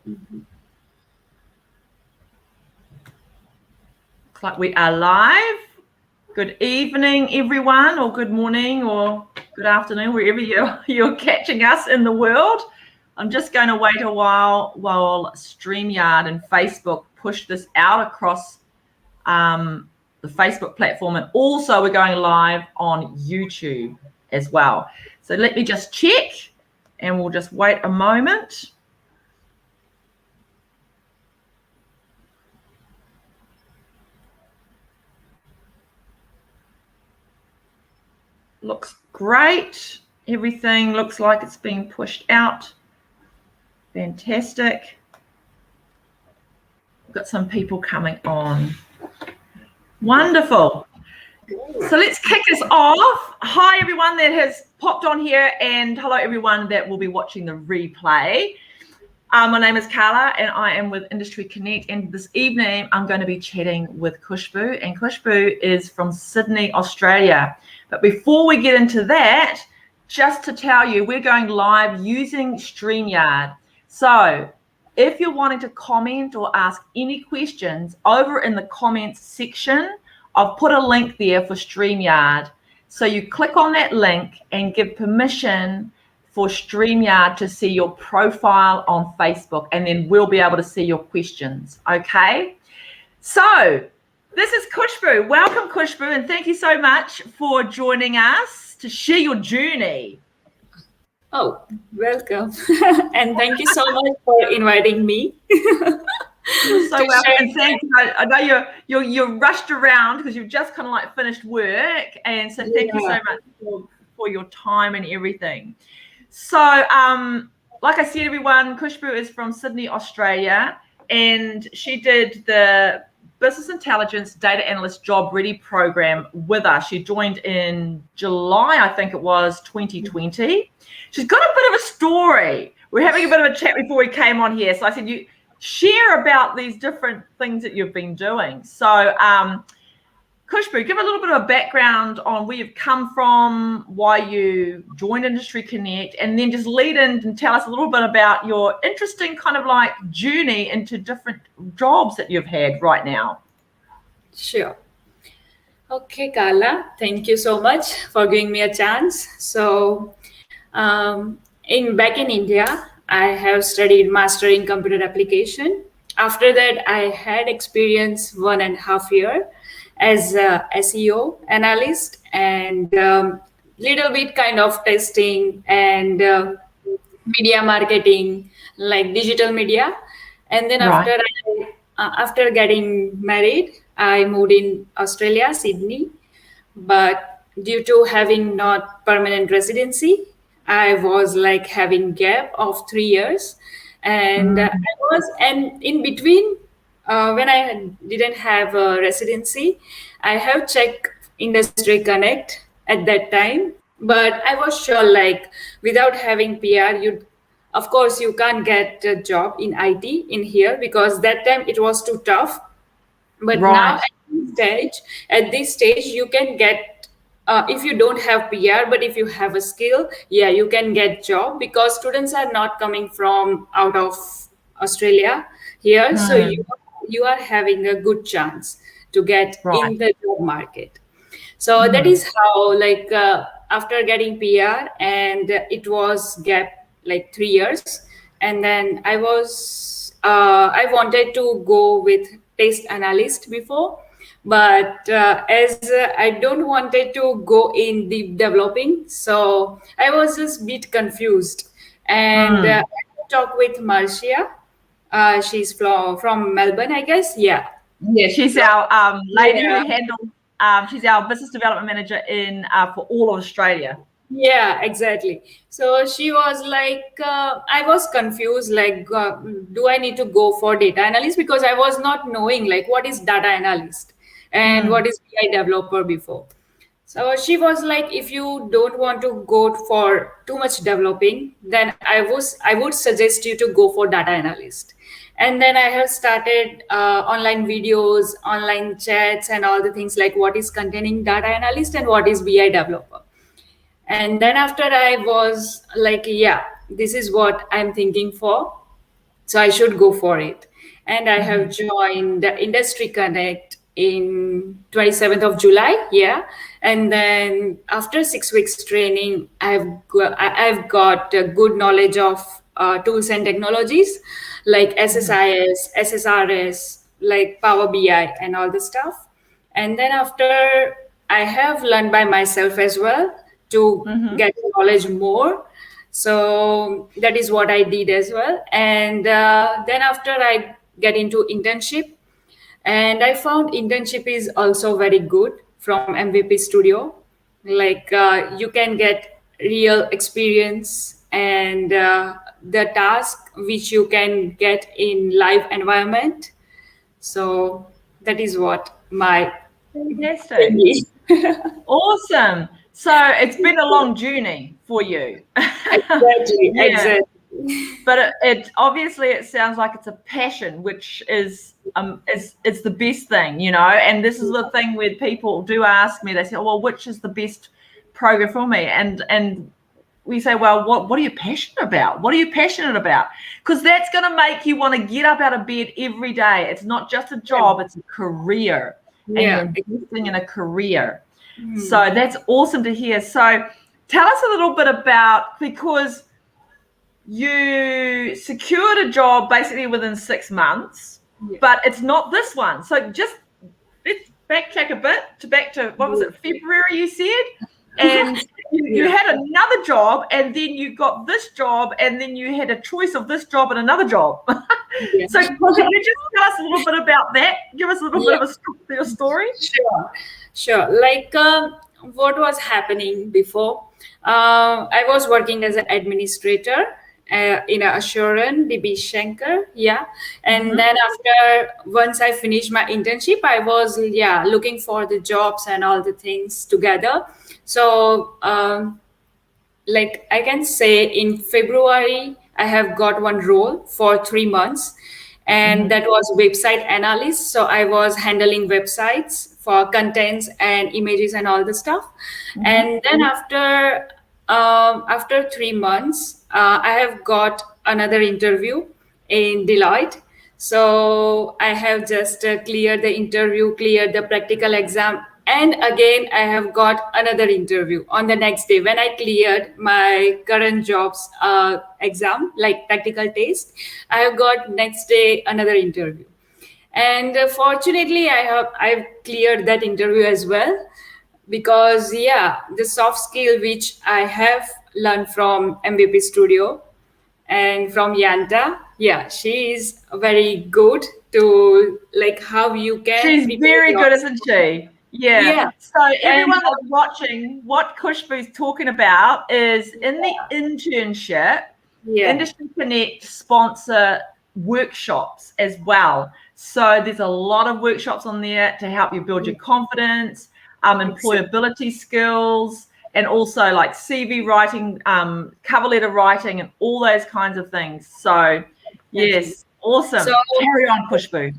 Looks like we are live. Good evening, everyone, or good morning, or good afternoon, wherever you're catching us in the world. I'm just going to wait a while StreamYard and Facebook push this out across the Facebook platform, and also we're going live on YouTube as well. So let me just check, and we'll just wait a moment. Looks great. Everything looks like it's being pushed out. Fantastic. We've got some people coming on. Wonderful. So let's kick us off. Hi, everyone that has popped on here, and hello, everyone that will be watching the replay. My name is Karla, and I am with Industry Connect, and this evening I'm going to be chatting with Khushbu, and Khushbu is from Sydney, Australia. But before we get into that, just to tell you, we're going live using StreamYard. So if you're wanting to comment or ask any questions, over in the comments section, I've put a link there for StreamYard. So you click on that link and give permission for StreamYard to see your profile on Facebook, and then we'll be able to see your questions, okay? So this is Khushbu. Welcome, Khushbu, and thank you so much for joining us to share your journey. Oh, welcome. And thank you so much for inviting me. You're so welcome, and thank you. I know you're rushed around because you've just kind of like finished work, and so thank you so much for your time and everything. So, like I said, everyone, Khushbu is from Sydney, Australia, and she did the Business Intelligence Data Analyst Job Ready program with us. She joined in July, I think it was, 2020. She's got a bit of a story. We're having a bit of a chat before we came on here. So I said, you share about these different things that you've been doing. So, Khushbu, give a little bit of a background on where you've come from, why you joined Industry Connect, and then just lead in and tell us a little bit about your interesting kind of like journey into different jobs that you've had right now. Sure. Okay, Karla, thank you so much for giving me a chance. So, back in India, I have studied Master in Computer Application. After that, I had experience 1.5 years as a SEO analyst and little bit kind of testing and media marketing, like digital media. And then after getting married, I moved in Australia, Sydney. But due to having not permanent residency, I was like having gap of 3 years. And and in between, when I didn't have a residency, I have checked Industry Connect at that time. But I was sure, like, without having PR, of course, you can't get a job in IT in here, because that time it was too tough. But now at this stage, you can get, if you don't have PR, but if you have a skill, yeah, you can get job, because students are not coming from out of Australia here. So you are having a good chance to get in the job market. So that is how, like, after getting PR, and it was gap like 3 years, and then I wanted to go with test analyst before, but as I don't wanted to go in deep developing, so I was just a bit confused. And I talked with Marcia. She's from Melbourne, I guess. Yeah, she's our lady who handles. She's our business development manager for all of Australia. Yeah, exactly. So she was like, I was confused, like, do I need to go for data analyst? Because I was not knowing, like, what is data analyst and what is BI developer before. So she was like, if you don't want to go for too much developing, then I would suggest you to go for data analyst. And then I have started online videos, online chats, and all the things, like what is containing data analyst and what is BI developer. And then after I was like, yeah, this is what I'm thinking for. so I should go for it. And I have joined the Industry Connect in 27th of July. Yeah. And then after 6 weeks training, I've got a good knowledge of tools and technologies like SSIS, SSRS, like Power BI and all the stuff. And then after, I have learned by myself as well to get knowledge more. So that is what I did as well. And then after, I get into internship, and I found internship is also very good from MVP Studio. Like you can get real experience, and the task which you can get in live environment. So that is what my Fantastic. thing is. Awesome. So it's been a long journey for you. Exactly, Yeah. exactly. But it obviously it sounds like it's a passion, which is it's the best thing, you know. And this is the thing where people do ask me, they say, oh, well, which is the best program for me? And we say, well, what are you passionate about? What are you passionate about? Because that's going to make you want to get up out of bed every day. It's not just a job, it's a career. And Yeah. you're investing in a career. So that's awesome to hear. So tell us a little bit about, because you secured a job basically within 6 months, but it's not this one. So just let's backtrack a bit back to what was it, February you said? And you had another job, and then you got this job, and then you had a choice of this job and another job. So can you just tell us a little bit about that? Give us a little bit of your story. Sure. Like what was happening before? I was working as an administrator in a Assurance, DB Schenker, and then after, once I finished my internship, I was looking for the jobs and all the things together. So like I can say in February, I have got one role for 3 months, and that was website analyst. So I was handling websites for contents and images and all the stuff. And then after 3 months, I have got another interview in Deloitte. So I have just cleared the interview, cleared the practical exam, and again I have got another interview on the next day when I cleared my current job's exam, like practical test. I have got next day another interview, and fortunately I've cleared that interview as well, because the soft skill which I have learned from MVP Studio and from Yanta, she is very good to like how you can. She's very good, isn't she? Yeah. So everyone that's watching, what Khushbu's talking about is in the internship, Industry Connect sponsor workshops as well. So there's a lot of workshops on there to help you build your confidence, employability skills, and also like CV writing, cover letter writing, and all those kinds of things. So yes, awesome. So, carry on, Khushbu.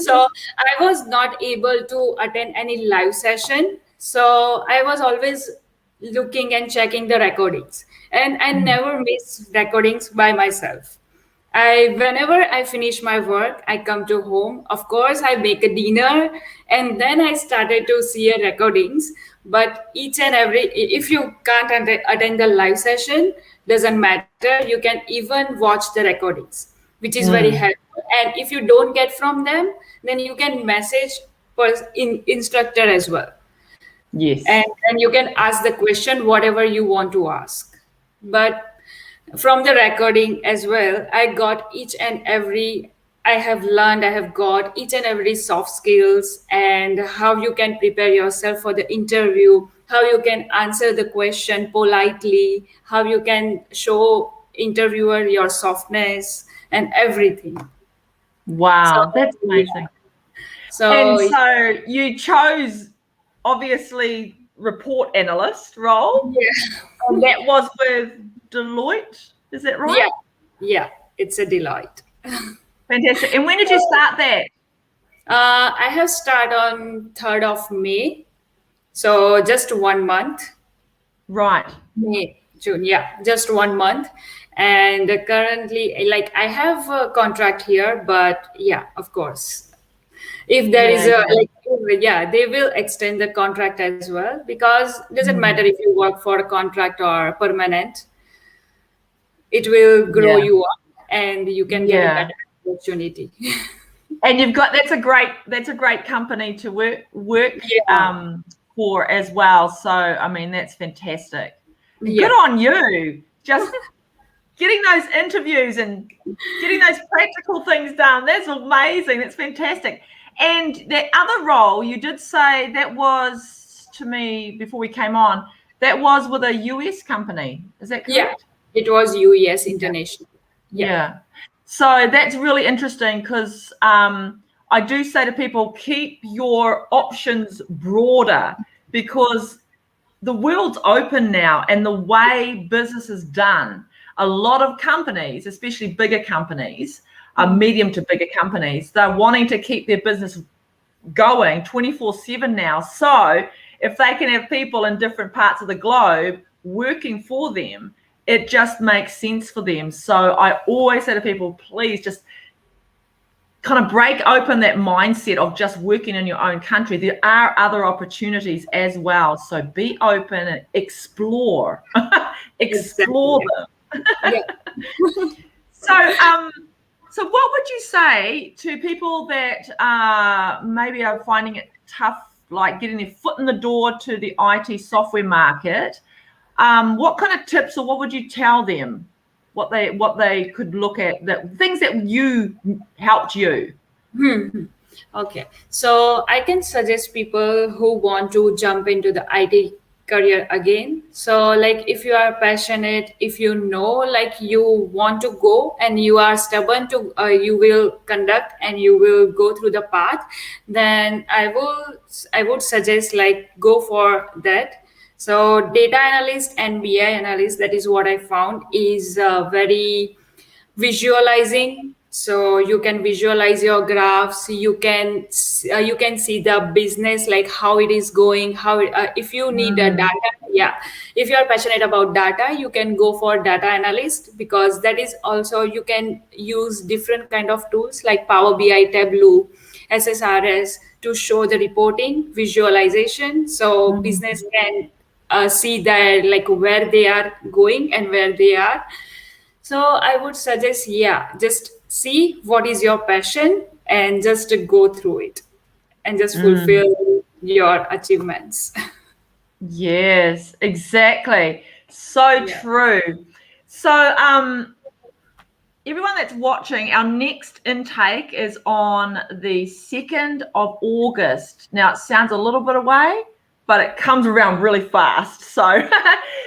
So I was not able to attend any live session. So I was always looking and checking the recordings, and I never miss recordings by myself. Whenever I finish my work, I come to home. Of course, I make a dinner, and then I started to see recordings. But each and every, if you can't attend the live session, doesn't matter. You can even watch the recordings, which is very helpful. And if you don't get from them, then you can message instructor as well. Yes. And you can ask the question, whatever you want to ask. But from the recording as well, I got each and every, I have got each and every soft skills, and how you can prepare yourself for the interview, how you can answer the question politely, how you can show interviewer your softness and everything. Wow, that's amazing. So you chose obviously report analyst role. And that was with Deloitte, is that right? Yeah, it's a Deloitte. Fantastic. And when did you start that? I have started on 3rd of May. So just 1 month. Right. May, June, just 1 month. And currently, like I have a contract here, but yeah, of course, if there is a like, yeah, they will extend the contract as well, because it doesn't matter if you work for a contract or permanent, it will grow Yeah. you up and you can get a Yeah. better opportunity. And you've got that's a great company to work Yeah. for as well. So I mean that's fantastic. Yeah. Good on you. Just getting those interviews and getting those practical things done. That's amazing. That's fantastic. And that other role you did say that was to me before we came on, that was with a US company. Is that correct? Yeah, it was UES International. Yeah. So that's really interesting because I do say to people, keep your options broader because the world's open now and the way business is done. A lot of companies, especially bigger companies, medium to bigger companies, they're wanting to keep their business going 24/7 now. So if they can have people in different parts of the globe working for them, it just makes sense for them. So I always say to people, please just kind of break open that mindset of just working in your own country. There are other opportunities as well. So be open and explore, explore them. Yeah. So what would you say to people that maybe are finding it tough, like getting their foot in the door to the IT software market? What kind of tips or what would you tell them? What they could look at, that things that you helped you? Okay, so I can suggest people who want to jump into the IT career again. So, like, if you are passionate, if you know, like, you want to go and you are stubborn to, you will conduct and you will go through the path, then I would suggest like go for that. So, data analyst and BI analyst, that is what I found is very visualizing. So you can visualize your graphs, you can see the business, like how it is going, how if you need a data, yeah, if you are passionate about data, you can go for data analyst, because that is also, you can use different kind of tools like Power BI, Tableau, SSRS to show the reporting visualization, so business can see that, like where they are going and where they are. So I would suggest, yeah, just see what is your passion and just go through it and just fulfill your achievements. Yes, exactly. So Yeah. true. So everyone that's watching, our next intake is on the 2nd of August. Now it sounds a little bit away, but it comes around really fast. So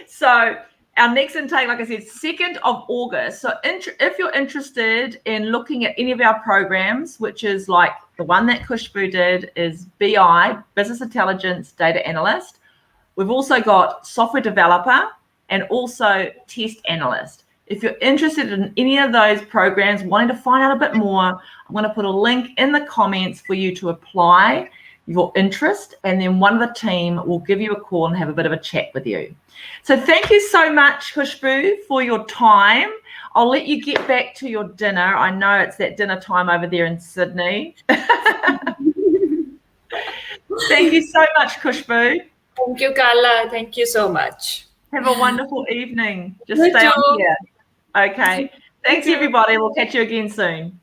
so our next intake, like I said, 2nd of August. So if you're interested in looking at any of our programs, which is like the one that Khushbu did is BI, Business Intelligence Data Analyst. We've also got software developer and also test analyst. If you're interested in any of those programs, wanting to find out a bit more, I'm going to put a link in the comments for you to apply your interest, and then one of the team will give you a call and have a bit of a chat with you. So thank you so much, Khushbu, for your time. I'll let you get back to your dinner. I know it's that dinner time over there in Sydney. Thank you so much, Khushbu. Thank you, Karla. Thank you so much. Have a wonderful evening. Just You stay too. on here. Okay. Thanks, everybody. We'll catch you again soon.